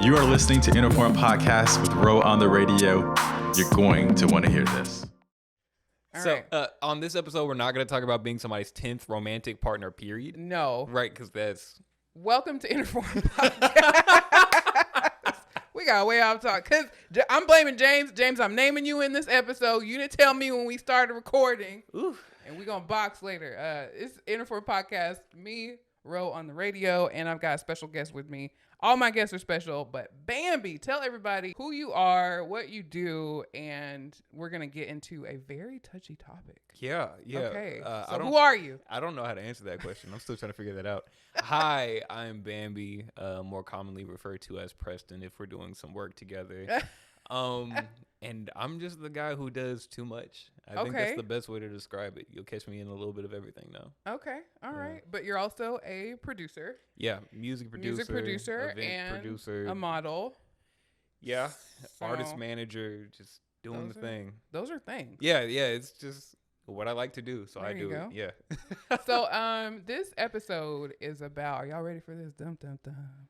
You are listening to INTERFORM Podcast with Ro on the radio. You're going to want to hear this. On this episode, we're not going to talk about being somebody's 10th romantic partner, period. No. Right, because that's... Welcome to INTERFORM Podcast. We got way off talk. Because I'm blaming James. James, I'm naming you in this episode. You didn't tell me when we started recording. Oof. And we're going to box later. It's INTERFORM Podcast. Me, Ro on the radio, and I've got a special guest with me. All my guests are special, but Bambi, tell everybody who you are, what you do, and we're going to get into a very touchy topic. Yeah. Okay, so who are you? I don't know how to answer that question. I'm still trying to figure that out. Hi, I'm Bambi, more commonly referred to as Preston if we're doing some work together. And I'm just the guy who does too much. I think that's the best way to describe it. You'll catch me in a little bit of everything now. Okay, all right. But you're also a producer. Yeah, music producer, event and producer, a model. Yeah, So, artist manager, just doing the thing. Those are things. Yeah, it's just what I like to do, so There I you do go. it. Yeah. So this episode is about, are y'all ready for this? Dum dum dum.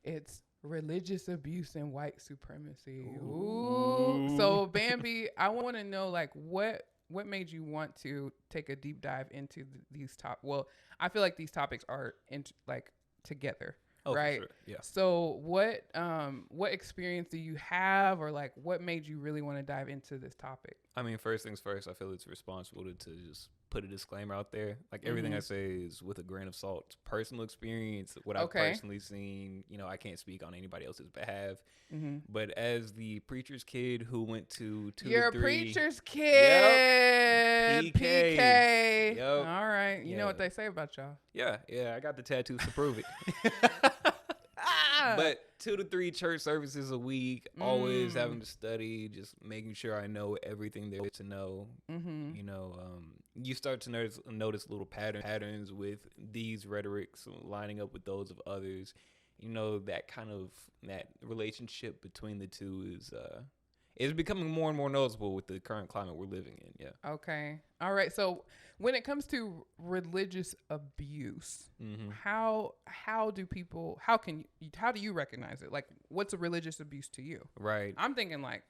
It's religious abuse and white supremacy. Ooh. So Bambi, I want to know, like, what made you want to take a deep dive into these Well, I feel like these topics are together. Oh, right. for sure. Yeah. So what experience do you have, or like what made you really want to dive into this topic? I mean, first things first, I feel it's responsible to just put a disclaimer out there. Like everything I say is with a grain of salt. It's personal experience, what I've personally seen. You know, I can't speak on anybody else's behalf. But as the preacher's kid who went to 2 You're to 3. a preacher's kid. Yep. PK. Yep. All right. You know what they say about y'all. Yeah. I got the tattoos to prove it. But 2 to 3 church services a week, always having to study, just making sure I know everything there is to know. You know, you start to notice little patterns with these rhetorics lining up with those of others. You know, that relationship between the two is becoming more and more noticeable with the current climate we're living in. Yeah. Okay. All right. So when it comes to religious abuse, how do you recognize it? Like, what's a religious abuse to you? Right. I'm thinking like,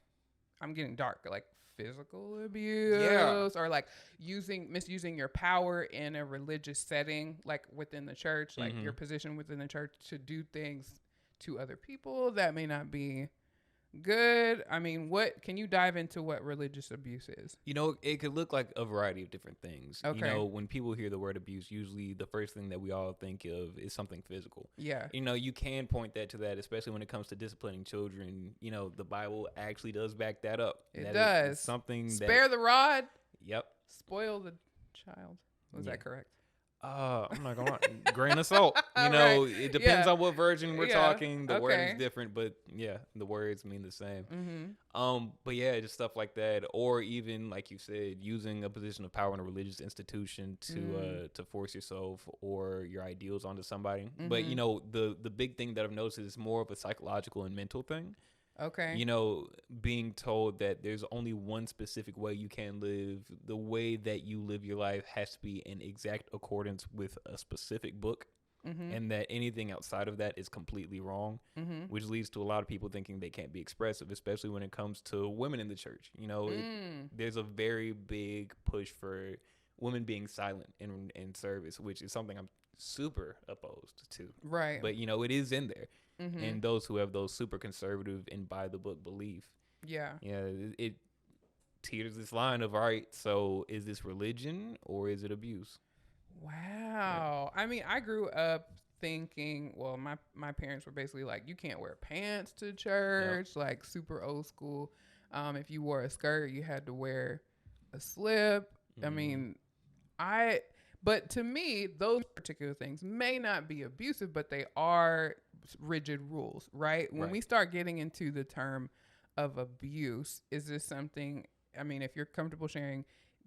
I'm getting dark, like physical abuse, or like misusing your power in a religious setting, like within the church, like your position within the church to do things to other people that may not be good. I mean, what can you dive into what religious abuse is? You know, it could look like a variety of different things. Okay. You know, when people hear the word abuse, usually the first thing that we all think of is something physical. Yeah. You know, you can point that to that, especially when it comes to disciplining children. You know, the Bible actually does back that up. It does. It's something Spare the rod. Yep. Spoil the child. Was that correct? I'm not gonna lie. Grain of salt. You know, it depends on what version we're talking. The word is different, but yeah, the words mean the same. But yeah, just stuff like that, or even like you said, using a position of power in a religious institution to force yourself or your ideals onto somebody. But you know, the big thing that I've noticed is more of a psychological and mental thing. Okay. You know, being told that there's only one specific way you can live. The way that you live your life has to be in exact accordance with a specific book, and that anything outside of that is completely wrong, which leads to a lot of people thinking they can't be expressive, especially when it comes to women in the church. You know, there's a very big push for women being silent in service, which is something I'm super opposed to. Right. But, you know, it is in there. And those who have those super conservative and by the book belief. Yeah, it teeters this line of, all right, so is this religion or is it abuse? Wow. Yeah. I mean, I grew up thinking, well, my parents were basically like, you can't wear pants to church, like super old school. If you wore a skirt, you had to wear a slip. I mean, but to me, those particular things may not be abusive, but they are rigid rules, right? When we start getting into the term of abuse, is this something, I mean, if you're comfortable sharing,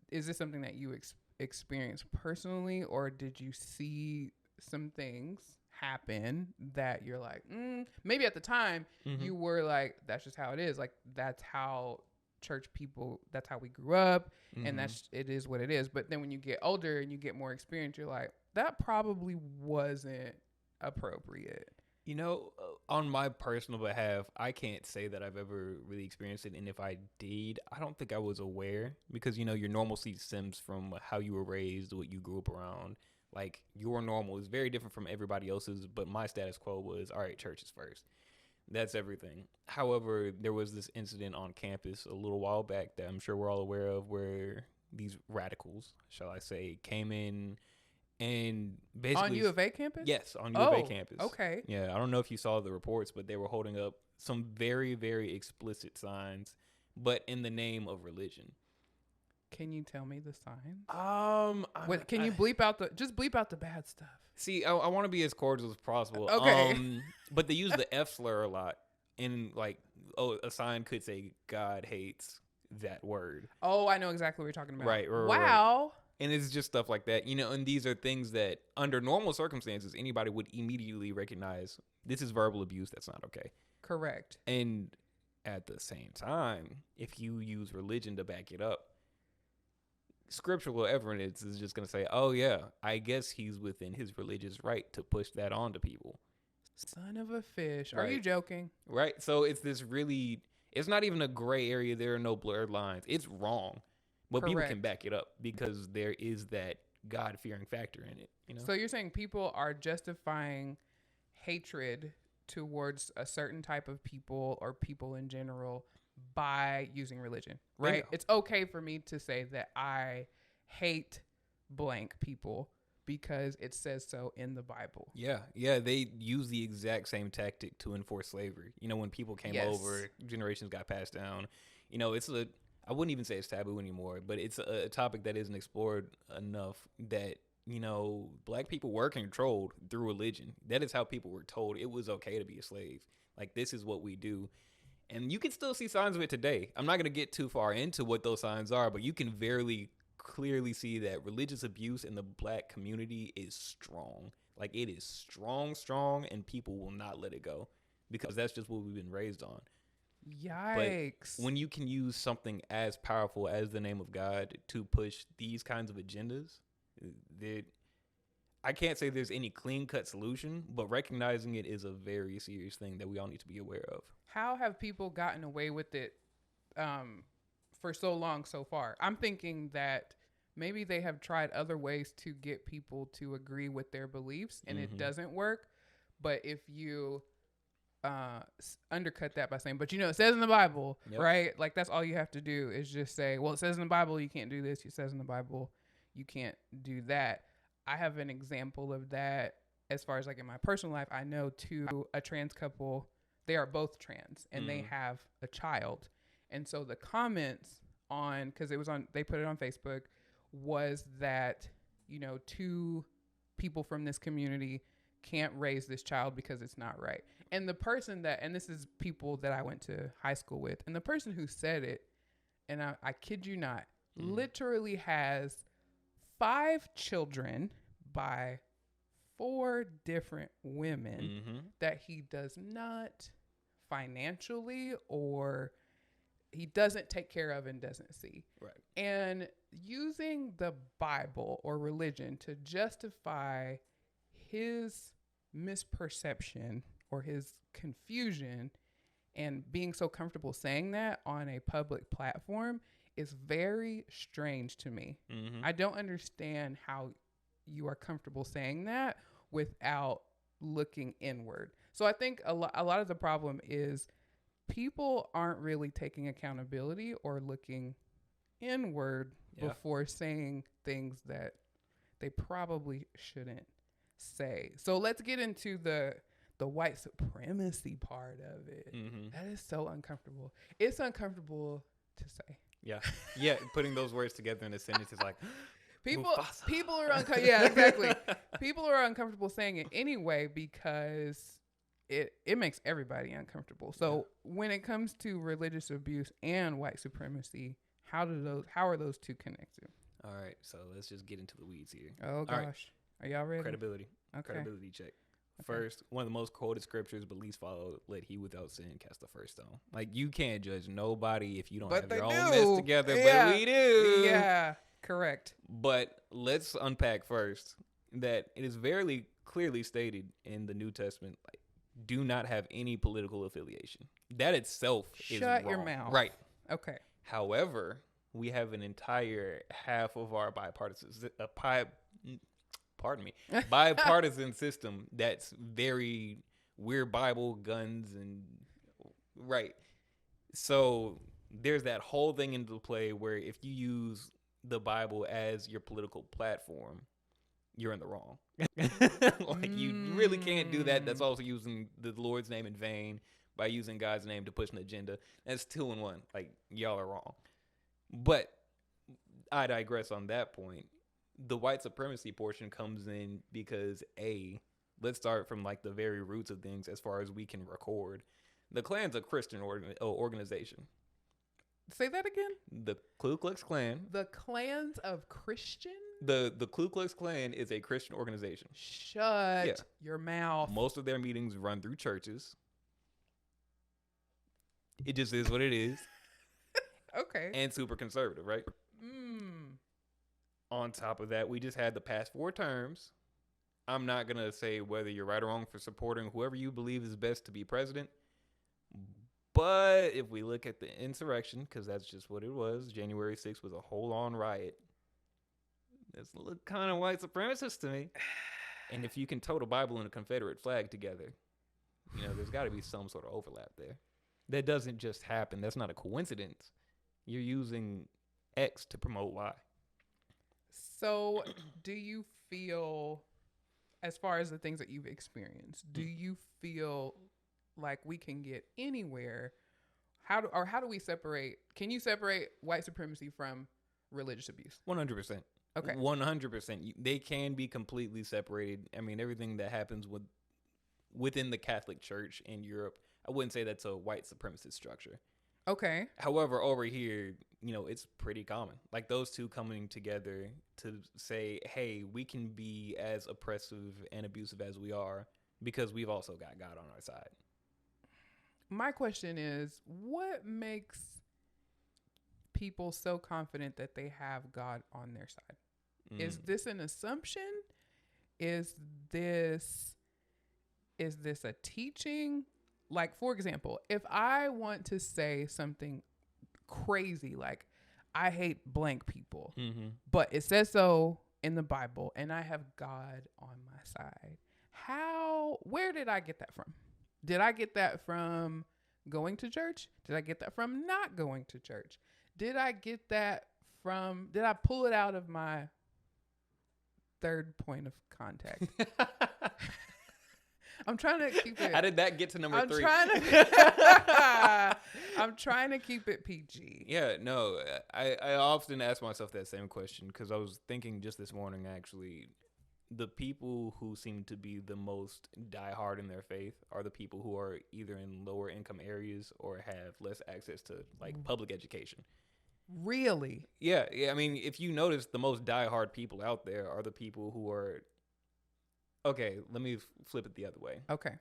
is this something that you experienced personally, or did you see some things happen that you're like, maybe at the time you were like, that's just how it is. Like, that's how church people, that's how we grew up, and it is what it is. But then when you get older and you get more experience, you're like, that probably wasn't appropriate. You know, on my personal behalf, I can't say that I've ever really experienced it. And if I did, I don't think I was aware because, you know, your normalcy stems from how you were raised, what you grew up around. Like, your normal is very different from everybody else's. But my status quo was, all right, church is first. That's everything. However, there was this incident on campus a little while back that I'm sure we're all aware of where these radicals, shall I say, came in and basically... On U of A campus? Yes, on U of A campus. Okay. Yeah, I don't know if you saw the reports, but they were holding up some very, very explicit signs, but in the name of religion. Can you tell me the signs? Can you bleep out the bad stuff? See, I want to be as cordial as possible. Okay. But they use the F slur a lot. And like, a sign could say God hates that word. Oh, I know exactly what you're talking about. Right. Wow. Right. And it's just stuff like that, you know, and these are things that under normal circumstances, anybody would immediately recognize this is verbal abuse. That's not okay. Correct. And at the same time, if you use religion to back it up, scriptural evidence is just going to say, oh, yeah, I guess he's within his religious right to push that on to people. Son of a fish. Right. Are you joking? Right. So it's this really, it's not even a gray area. There are no blurred lines. It's wrong. But Correct. people can back it up because there is that God-fearing factor in it. You know? So you're saying people are justifying hatred towards a certain type of people or people in general by using religion, right? Bingo. It's okay for me to say that I hate blank people because it says so in the Bible. Yeah. They use the exact same tactic to enforce slavery. You know, when people came over, generations got passed down. You know, I wouldn't even say it's taboo anymore, but it's a topic that isn't explored enough that, you know, black people were controlled through religion. That is how people were told it was okay to be a slave. Like, this is what we do. And you can still see signs of it today. I'm not going to get too far into what those signs are, but you can very clearly see that religious abuse in the black community is strong. Like, it is strong, and people will not let it go because that's just what we've been raised on. Yikes. But when you can use something as powerful as the name of God to push these kinds of agendas, I can't say there's any clean-cut solution, but recognizing it is a very serious thing that we all need to be aware of. How have people gotten away with it for so long so far? I'm thinking that maybe they have tried other ways to get people to agree with their beliefs, and it doesn't work. But if you undercut that by saying, but you know, it says in the Bible, right? Like, that's all you have to do is just say, well, it says in the Bible you can't do this. It says in the Bible you can't do that. I have an example of that as far as like in my personal life. I know a trans couple, they are both trans and they have a child. And so the comments because they put it on Facebook, was that, you know, two people from this community can't raise this child because it's not right. And the person and this is people that I went to high school with, and the person who said it, and I kid you not, literally has 5 children by 4 different women that he does not financially or he doesn't take care of and doesn't see. Right. And using the Bible or religion to justify his misperception or his confusion and being so comfortable saying that on a public platform is very strange to me. I don't understand how you are comfortable saying that without looking inward. So I think a lot of the problem is people aren't really taking accountability or looking inward before saying things that they probably shouldn't say. So let's get into the white supremacy part of it. That is so uncomfortable. It's uncomfortable to say. Yeah. Putting those words together in a sentence is like people Mufasa. are uncomfortable. Yeah, exactly. People are uncomfortable saying it anyway because it makes everybody uncomfortable. So when it comes to religious abuse and white supremacy, how are those two connected? All right, so let's just get into the weeds here. Oh gosh, right. Are y'all ready? Credibility. Okay. Credibility check. Okay. First, one of the most quoted scriptures, but least followed, let he without sin cast the first stone. Like, you can't judge nobody if you don't have your own mess together, but we do. Yeah, correct. But let's unpack first that it is very clearly stated in the New Testament, like, do not have any political affiliation. That itself is Shut wrong. your mouth. Right. Okay. However, we have an entire half of our bipartisan bipartisan system that's very we're Bible, guns, and right. So there's that whole thing into play where if you use the Bible as your political platform, you're in the wrong. Like you really can't do that. That's also using the Lord's name in vain by using God's name to push an agenda. That's 2 in 1. Like y'all are wrong. But I digress on that point. The white supremacy portion comes in because let's start from like the very roots of things as far as we can record. The Klan's a Christian organization. Say that again? The Ku Klux Klan. The clans of Christian? The Ku Klux Klan is a Christian organization. Shut your mouth. Most of their meetings run through churches. It just is what it is. Okay. And super conservative, right? On top of that, we just had the past 4 terms. I'm not going to say whether you're right or wrong for supporting whoever you believe is best to be president. But if we look at the insurrection, because that's just what it was, January 6th was a whole-on riot. That's look kind of white supremacist to me. And if you can tote a Bible and a Confederate flag together, there's got to be some sort of overlap there. That doesn't just happen. That's not a coincidence. You're using X to promote Y. So do you feel, as far as the things that you've experienced, do you feel like we can get anywhere? How do we separate? Can you separate white supremacy from religious abuse? 100%. Okay. 100%. They can be completely separated. I mean, everything that happens within the Catholic Church in Europe, I wouldn't say that's a white supremacist structure. Okay. However, over here, it's pretty common. Like those two coming together to say, hey, we can be as oppressive and abusive as we are because we've also got God on our side. My question is, what makes people so confident that they have God on their side? Is this an assumption? Is this a teaching? Like, for example, if I want to say something crazy, like I hate blank people, but it says so in the Bible and I have God on my side, where did I get that from? Did I get that from going to church? Did I get that from not going to church? Did I pull it out of my third point of contact? I'm trying to keep it. How did that get to number 3? I'm trying to keep it PG. Yeah, no, I often ask myself that same question because I was thinking just this morning, actually, the people who seem to be the most diehard in their faith are the people who are either in lower income areas or have less access to like public education. Really? Yeah. I mean, if you notice, the most diehard people out there are the people who are. Okay, let me flip it the other way. Okay.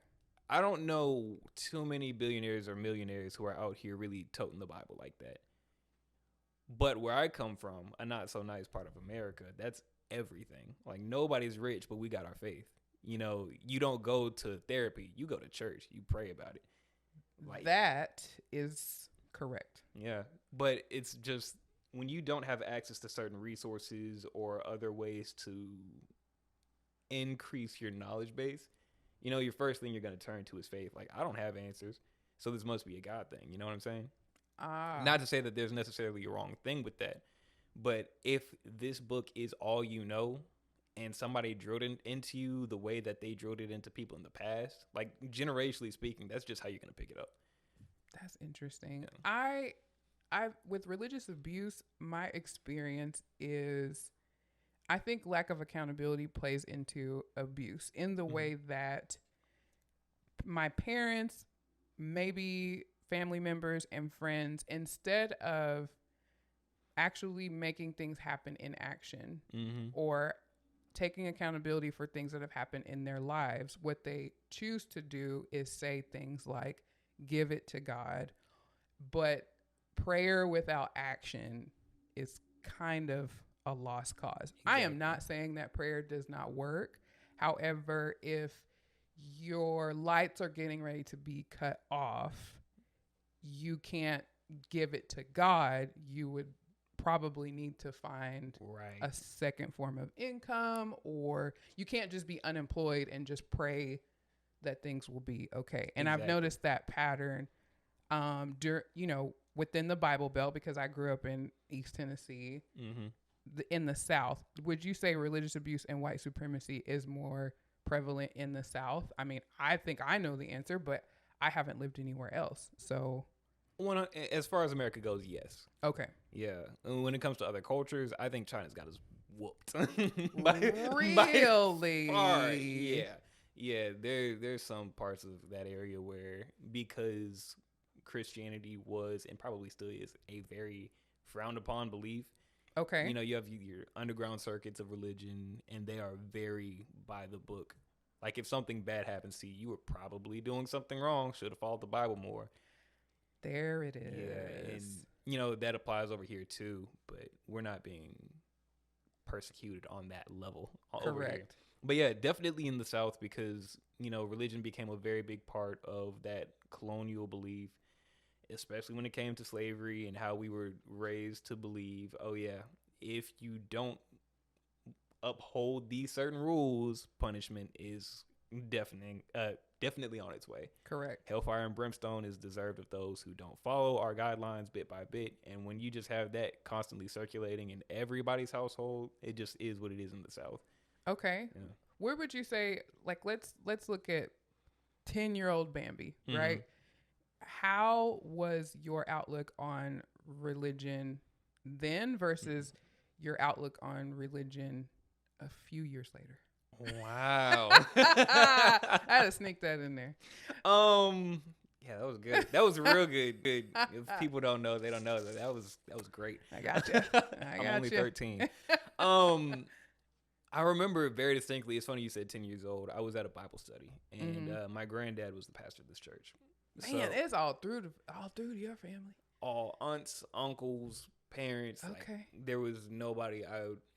I don't know too many billionaires or millionaires who are out here really toting the Bible like that. But where I come from, a not so nice part of America, that's everything. Like nobody's rich, but we got our faith. You don't go to therapy, you go to church, you pray about it. Like that is correct. Yeah, but it's just when you don't have access to certain resources or other ways to increase your knowledge base, your first thing you're going to turn to is faith. Like, I don't have answers, so this must be a God thing. You know what I'm saying? Not to say that there's necessarily a wrong thing with that, but if this book is all you know and somebody drilled it into you the way that they drilled it into people in the past, like generationally speaking, that's just how you're going to pick it up. That's interesting. Yeah. I with religious abuse, my experience is I think lack of accountability plays into abuse in the way that my parents, maybe family members and friends, instead of actually making things happen in action or taking accountability for things that have happened in their lives, what they choose to do is say things like, give it to God. But prayer without action is kind of a lost cause. Exactly. I am not saying that prayer does not work. However, if your lights are getting ready to be cut off, you can't give it to God. You would probably need to find a second form of income, or you can't just be unemployed and just pray that things will be okay. And I've noticed that pattern within the Bible Belt, because I grew up in East Tennessee, in the South. Would you say religious abuse and white supremacy is more prevalent in the South? I mean, I think I know the answer, but I haven't lived anywhere else. So, as far as America goes, yes. Okay. Yeah. And when it comes to other cultures, I think China's got us whooped. Really? By far, yeah. Yeah, there's some parts of that area where, because Christianity was and probably still is a very frowned upon belief. Okay. You have your underground circuits of religion, and they are very by the book. Like, if something bad happens to you, you were probably doing something wrong. Should have followed the Bible more. There it is. Yeah, and that applies over here too. But we're not being persecuted on that level over here. But yeah, definitely in the South, because religion became a very big part of that colonial belief, especially when it came to slavery and how we were raised to believe, oh yeah, if you don't uphold these certain rules, punishment is definitely on its way. Correct. Hellfire and brimstone is deserved of those who don't follow our guidelines bit by bit. And when you just have that constantly circulating in everybody's household, it just is what it is in the South. Okay. Yeah. Where would you say, like, let's look at 10-year-old Bambi, right? How was your outlook on religion then versus your outlook on religion a few years later? Wow. I had to sneak that in there. Yeah, that was good. That was real good. If people don't know, they don't know. That was great. I got you. I'm only 13. I remember very distinctly. It's funny you said 10 years old. I was at a Bible study, and my granddad was the pastor of this church. Man, it's all through your family. All aunts, uncles, parents. Okay. Like, there was nobody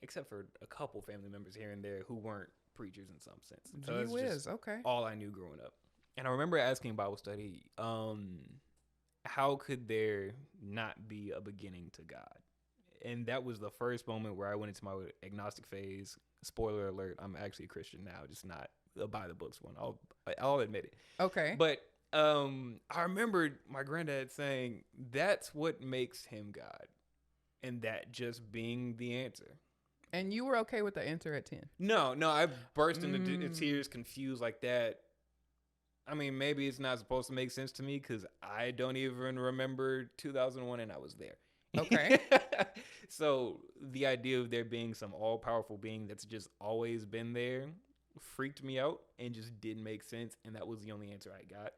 except for a couple family members here and there who weren't preachers in some sense. So Gee whiz. Okay. All I knew growing up. And I remember asking Bible study, how could there not be a beginning to God? And that was the first moment where I went into my agnostic phase. Spoiler alert, I'm actually a Christian now, just not a by the books one. I'll admit it. Okay. But I remember my granddad saying that's what makes him God, and that just being the answer. And you were okay with the answer at 10? No, I burst into tears, confused like that. I mean, maybe it's not supposed to make sense to me because I don't even remember 2001 and I was there. Okay. So the idea of there being some all-powerful being that's just always been there freaked me out and just didn't make sense, and that was the only answer I got.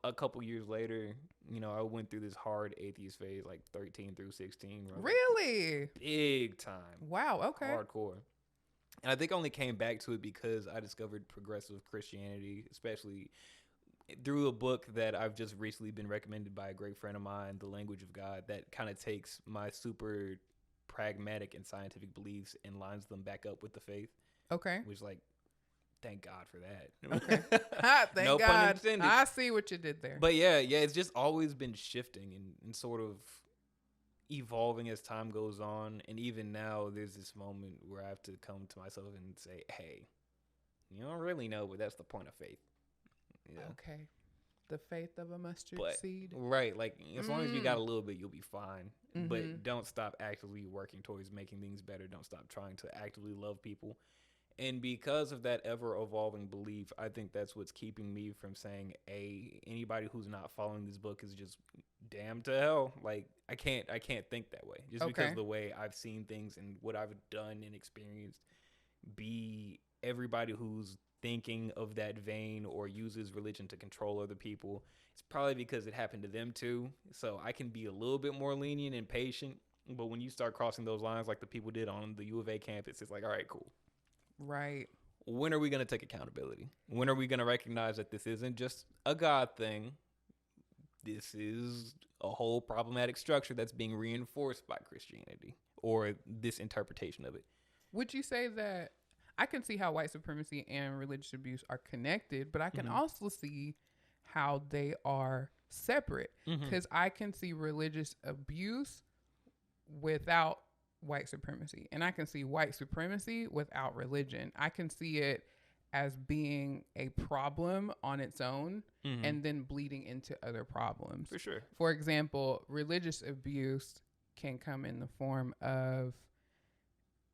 A couple years later, I went through this hard atheist phase, like 13 through 16. Really? Big time. Wow, okay. Hardcore. And I think I only came back to it because I discovered progressive Christianity, especially through a book that I've just recently been recommended by a great friend of mine, The Language of God, that kind of takes my super pragmatic and scientific beliefs and lines them back up with the faith. Okay. Which, like, thank God for that. Okay. Thank no God. pun intended. I see what you did there. But yeah, it's just always been shifting and sort of evolving as time goes on. And even now, there's this moment where I have to come to myself and say, hey, you don't really know, but that's the point of faith. Yeah. Okay. The faith of a mustard seed. Right. Like, as long as you got a little bit, you'll be fine. Mm-hmm. But don't stop actively working towards making things better. Don't stop trying to actively love people. And because of that ever-evolving belief, I think that's what's keeping me from saying, anybody who's not following this book is just damned to hell. Like, I can't think that way. Just because of the way I've seen things and what I've done and experienced, be everybody who's thinking of that vein or uses religion to control other people, it's probably because it happened to them too. So I can be a little bit more lenient and patient. But when you start crossing those lines like the people did on the U of A campus, it's like, all right, cool. Right. When are we going to take accountability? When are we going to recognize that this isn't just a God thing? This is a whole problematic structure that's being reinforced by Christianity or this interpretation of it. Would you say that, I can see how white supremacy and religious abuse are connected, but I can also see how they are separate, because I can see religious abuse without white supremacy, and I can see white supremacy without religion. I can see it as being a problem on its own and then bleeding into other problems. For sure. For example, religious abuse can come in the form of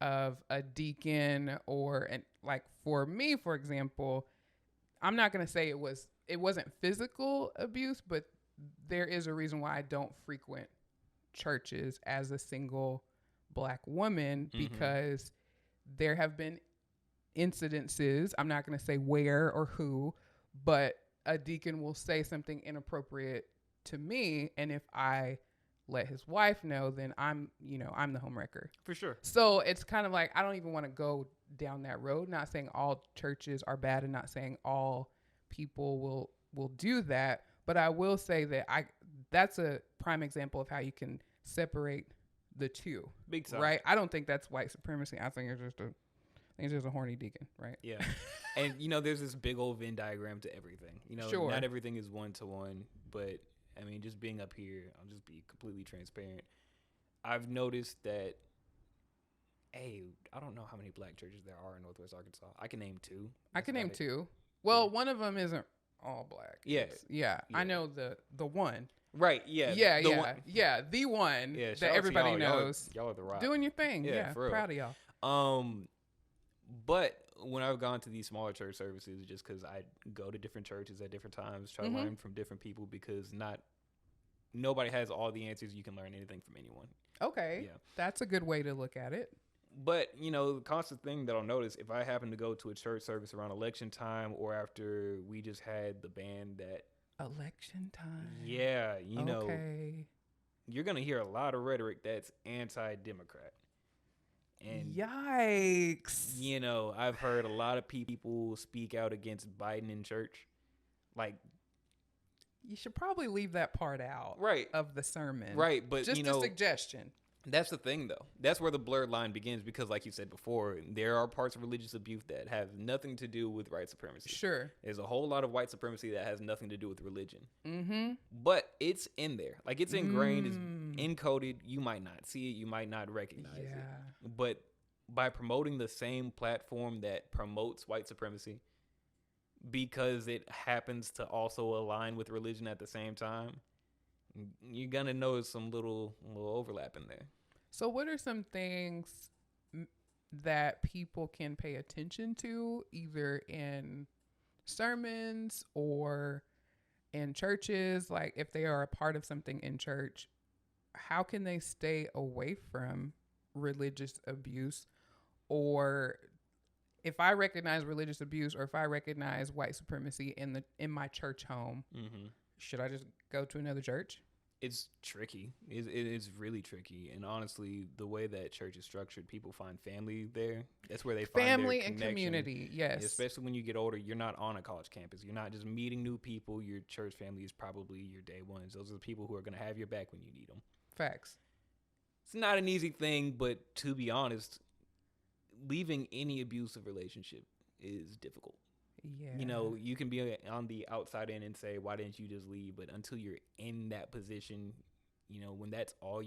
a deacon, or like for me, for example, I'm not going to say it wasn't physical abuse, but there is a reason why I don't frequent churches as a single Black woman, because there have been incidences, I'm not going to say where or who, but a deacon will say something inappropriate to me, and if I let his wife know, then I'm the homewrecker. For sure. So it's kind of like, I don't even want to go down that road. Not saying all churches are bad, and not saying all people will do that, but I will say that that's a prime example of how you can separate the two. Big time. Right? I don't think that's white supremacy. I think it's just a horny deacon, right? Yeah. And, there's this big old Venn diagram to everything. Sure. Not everything is one-to-one, but, I mean, just being up here, I'll just be completely transparent. I've noticed that, I don't know how many Black churches there are in Northwest Arkansas. I can name 2. I can name 2. Well, one of them isn't all Black. Yeah. I know the one. Right, yeah. The one that everybody knows. Y'all are the rock. Doing your thing. Yeah, for real. Proud of y'all. But when I've gone to these smaller church services, just because I go to different churches at different times, try to learn from different people, because nobody has all the answers. You can learn anything from anyone. Okay. Yeah. That's a good way to look at it. But, the constant thing that I'll notice, if I happen to go to a church service around election time, or after we just had the band that... Election time. Yeah, okay. You're going to hear a lot of rhetoric that's anti-Democrat. And yikes. I've heard a lot of people speak out against Biden in church. Like, you should probably leave that part out, right, of the sermon. Right, but just a suggestion. That's the thing, though. That's where the blurred line begins, because, like you said before, there are parts of religious abuse that have nothing to do with white supremacy. Sure. There's a whole lot of white supremacy that has nothing to do with religion. Mm-hmm. But it's in there. Like, it's ingrained, it's encoded. You might not see it. You might not recognize it. But by promoting the same platform that promotes white supremacy, because it happens to also align with religion at the same time, you're going to notice some little overlap in there. So what are some things that people can pay attention to, either in sermons or in churches? Like, if they are a part of something in church, how can they stay away from religious abuse? Or if I recognize religious abuse, or if I recognize white supremacy in my church home, should I just go to another church? It's tricky. It's really tricky. And honestly, the way that church is structured, people find family there. That's where they find family their and connection. Community. Yes. Especially when you get older, you're not on a college campus. You're not just meeting new people. Your church family is probably your day ones. Those are the people who are going to have your back when you need them. Facts. It's not an easy thing, but to be honest, leaving any abusive relationship is difficult. Yeah. You can be on the outside in and say, why didn't you just leave? But until you're in that position, when that's all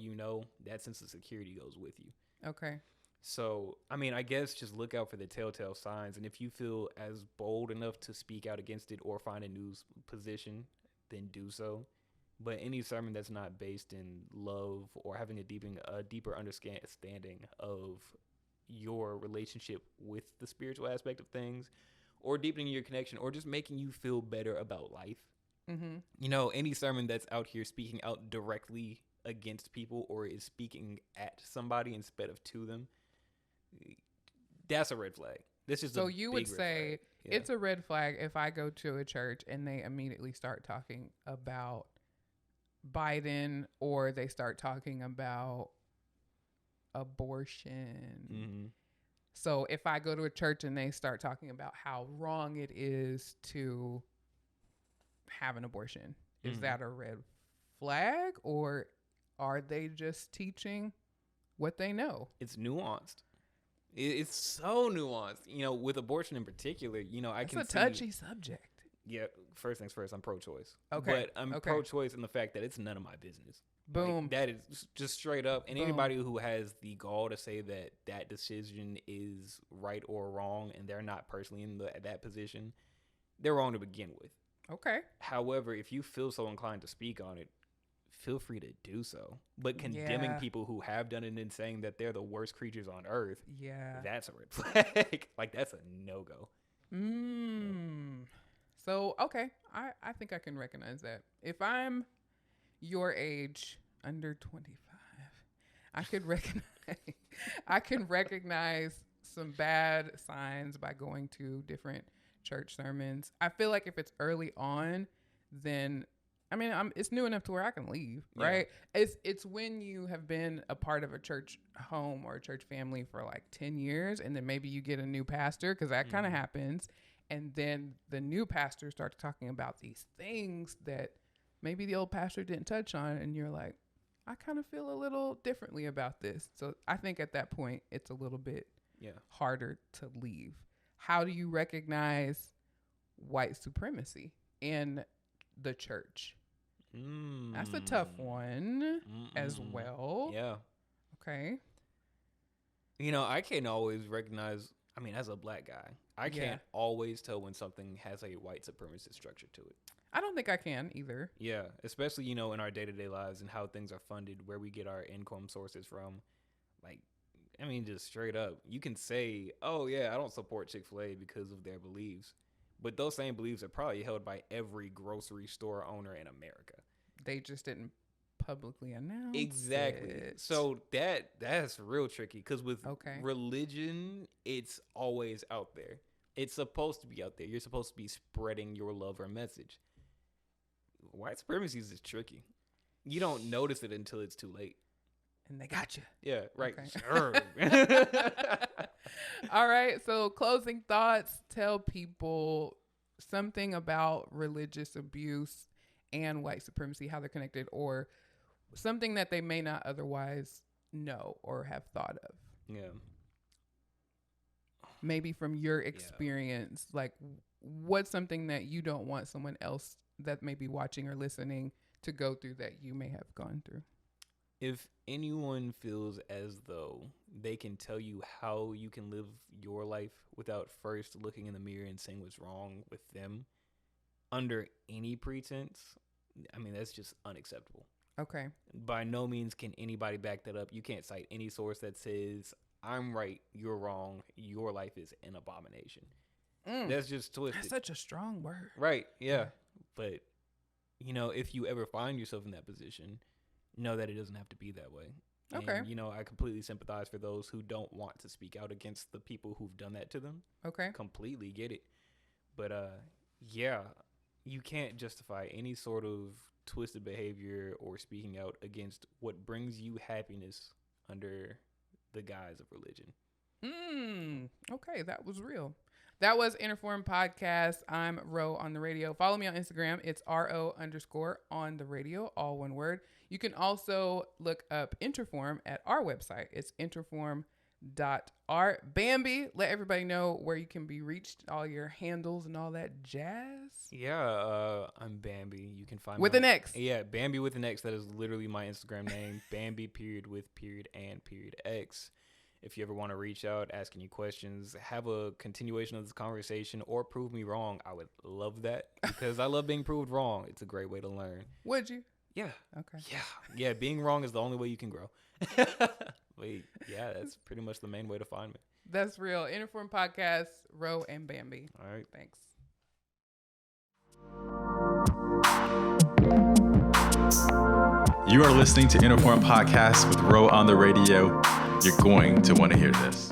that sense of security goes with you. Okay. So, I mean, I guess just look out for the telltale signs. And if you feel as bold enough to speak out against it or find a new position, then do so. But any sermon that's not based in love or having a deeper understanding of your relationship with the spiritual aspect of things, or deepening your connection, or just making you feel better about life. Any sermon that's out here speaking out directly against people, or is speaking at somebody instead of to them, that's a red flag. This is so you would say it's a red flag if I go to a church and they immediately start talking about Biden, or they start talking about abortion. So if I go to a church and they start talking about how wrong it is to have an abortion, is that a red flag, or are they just teaching what they know? It's nuanced. It's so nuanced. You know, with abortion in particular, you know, It's a touchy subject. Yeah, first things first, I'm pro-choice. Okay. But I'm pro-choice in the fact that it's none of my business. Boom. Like, that is just straight up. And Boom. anybody who has the gall to say that that decision is right or wrong and they're not personally in that position, they're wrong to begin with. Okay. However, if you feel so inclined to speak on it, feel free to do so. But condemning people who have done it and saying that they're the worst creatures on earth, that's a red flag. Like, that's a no-go. So, okay, I think I can recognize that. If I'm your age, under 25, I can recognize some bad signs by going to different church sermons. I feel like if it's early on, then it's new enough to where I can leave, right? It's when you have been a part of a church home or a church family for like 10 years, and then maybe you get a new pastor, because that kind of happens. And then the new pastor starts talking about these things that maybe the old pastor didn't touch on. And you're like, I kind of feel a little differently about this. So I think at that point, it's a little bit harder to leave. How do you recognize white supremacy in the church? That's a tough one as well. Yeah. Okay. You know, I can't always recognize, as a black guy, I can't always tell when something has a white supremacist structure to it. I don't think I can either. Yeah, especially, you know, in our day-to-day lives and how things are funded, where we get our income sources from. Like, just straight up, you can say, oh, yeah, I don't support Chick-fil-A because of their beliefs. But those same beliefs are probably held by every grocery store owner in America. They just didn't publicly announce Exactly. it. So that's real tricky, because with religion, it's always out there. It's supposed to be out there. You're supposed to be spreading your love or message. White supremacy is tricky. You don't notice it until it's too late. And they got you. Yeah, right. Okay. Sure. All right. So closing thoughts, tell people something about religious abuse and white supremacy, how they're connected, or something that they may not otherwise know or have thought of. Yeah. Maybe from your experience, like what's something that you don't want someone else that may be watching or listening to go through that you may have gone through? If anyone feels as though they can tell you how you can live your life without first looking in the mirror and saying what's wrong with them under any pretense, that's just unacceptable. Okay. By no means can anybody back that up. You can't cite any source that says, I'm right, you're wrong, your life is an abomination. That's just twisted. That's such a strong word. Right, yeah. But, you know, if you ever find yourself in that position, know that it doesn't have to be that way. Okay. And, you know, I completely sympathize for those who don't want to speak out against the people who've done that to them. Okay. Completely get it. But, yeah, you can't justify any sort of twisted behavior or speaking out against what brings you happiness under the guise of religion. Okay, that was real. That was INTERFORM Podcast. I'm Ro on the radio. Follow me on Instagram. It's RO_on the radio, all one word. You can also look up INTERFORM at our website. It's interform.art. Bambi, let everybody know where you can be reached, all your handles and all that jazz. Yeah, I'm Bambi. You can find me with an X. Yeah, Bambi with an X. That is literally my Instagram name. Bambi _X. If you ever want to reach out, ask any questions, have a continuation of this conversation, or prove me wrong, I would love that, because I love being proved wrong. It's a great way to learn. Would you? Yeah. Okay. Yeah. Being wrong is the only way you can grow. Wait, yeah, that's pretty much the main way to find me. That's real. INTERFORM Podcast, Ro and Bambi. All right. Thanks. You are listening to INTERFORM Podcast with Ro on the radio. You're going to want to hear this.